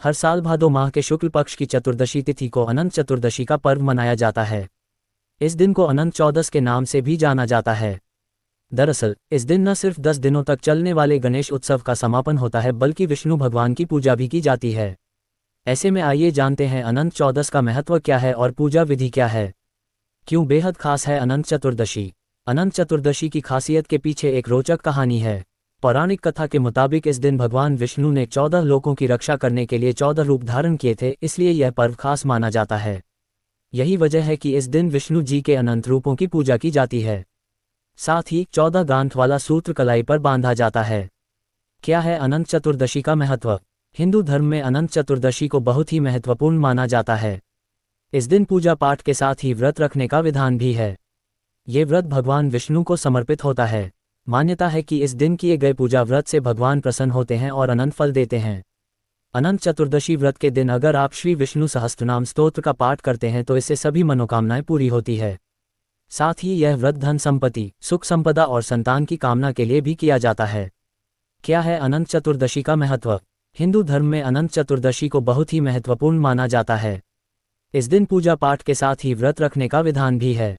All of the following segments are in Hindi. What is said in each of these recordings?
हर साल भादो माह के शुक्ल पक्ष की चतुर्दशी तिथि को अनंत चतुर्दशी का पर्व मनाया जाता है। इस दिन को अनंत चौदस के नाम से भी जाना जाता है। दरअसल इस दिन न सिर्फ 10 दिनों तक चलने वाले गणेश उत्सव का समापन होता है बल्कि विष्णु भगवान की पूजा भी की जाती है। ऐसे में आइए जानते हैं अनंत चौदस का महत्व क्या है और पूजा विधि क्या है। क्यों बेहद खास है अनंत चतुर्दशी। अनंत चतुर्दशी की खासियत के पीछे एक रोचक कहानी है। पौराणिक कथा के मुताबिक इस दिन भगवान विष्णु ने 14 लोकों की रक्षा करने के लिए 14 रूप धारण किए थे, इसलिए यह पर्व खास माना जाता है। यही वजह है कि इस दिन विष्णु जी के अनंत रूपों की पूजा की जाती है। साथ ही 14 गांठ वाला सूत्र कलाई पर बांधा जाता है। क्या है अनंत चतुर्दशी का महत्व। हिंदू धर्म में अनंत चतुर्दशी को बहुत ही महत्वपूर्ण माना जाता है। इस दिन पूजा पाठ के साथ ही व्रत रखने का विधान भी है। ये व्रत भगवान विष्णु को समर्पित होता है। मान्यता है कि इस दिन किए गए पूजा व्रत से भगवान प्रसन्न होते हैं और अनंत फल देते हैं। अनंत चतुर्दशी व्रत के दिन अगर आप श्री विष्णु सहस्त्रनाम स्तोत्र का पाठ करते हैं तो इससे सभी मनोकामनाएं पूरी होती है। साथ ही यह व्रत धन संपत्ति, सुख संपदा और संतान की कामना के लिए भी किया जाता है। क्या है अनंत चतुर्दशी का महत्व। हिंदू धर्म में अनंत चतुर्दशी को बहुत ही महत्वपूर्ण माना जाता है। इस दिन पूजा पाठ के साथ ही व्रत रखने का विधान भी है।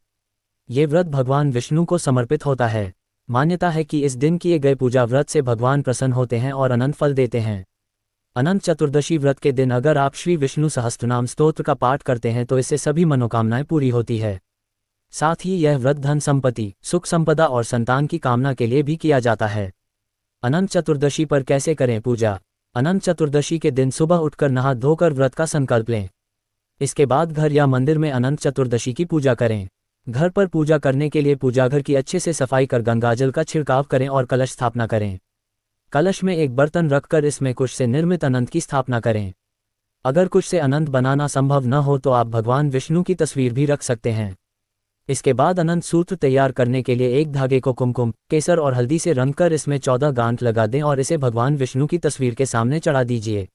ये व्रत भगवान विष्णु को समर्पित होता है। मान्यता है कि इस दिन किए गए पूजा व्रत से भगवान प्रसन्न होते हैं और अनंत फल देते हैं। अनंत चतुर्दशी व्रत के दिन अगर आप श्री विष्णु सहस्त्रनाम स्तोत्र का पाठ करते हैं तो इससे सभी मनोकामनाएं पूरी होती है। साथ ही यह व्रत धन संपत्ति, सुख संपदा और संतान की कामना के लिए भी किया जाता है। अनंत चतुर्दशी पर कैसे करें पूजा। अनंत चतुर्दशी के दिन सुबह उठकर नहा धोकर व्रत का संकल्प लें। इसके बाद घर या मंदिर में अनंत चतुर्दशी की पूजा करें। घर पर पूजा करने के लिए पूजाघर की अच्छे से सफाई कर गंगाजल का छिड़काव करें और कलश स्थापना करें। कलश में एक बर्तन रखकर इसमें कुश से निर्मित अनंत की स्थापना करें। अगर कुश से अनंत बनाना संभव न हो तो आप भगवान विष्णु की तस्वीर भी रख सकते हैं। इसके बाद अनंत सूत्र तैयार करने के लिए एक धागे को कुमकुम, केसर और हल्दी से रंगकर इसमें 14 गांठ लगा दें और इसे भगवान विष्णु की तस्वीर के सामने चढ़ा दीजिए।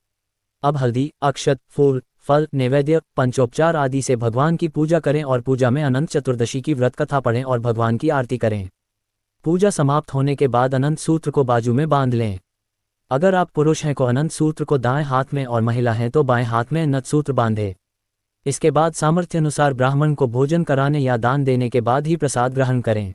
अब हल्दी, अक्षत, फूल, फल, नैवेद्य, पंचोपचार आदि से भगवान की पूजा करें और पूजा में अनंत चतुर्दशी की व्रत कथा पढ़ें और भगवान की आरती करें। पूजा समाप्त होने के बाद अनंत सूत्र को बाजू में बांध लें। अगर आप पुरुष हैं तो अनंत सूत्र को दाएं हाथ में और महिला हैं तो बाएं हाथ में अनंत सूत्र बांधें। इसके बाद सामर्थ्य अनुसार ब्राह्मण को भोजन कराने या दान देने के बाद ही प्रसाद ग्रहण करें।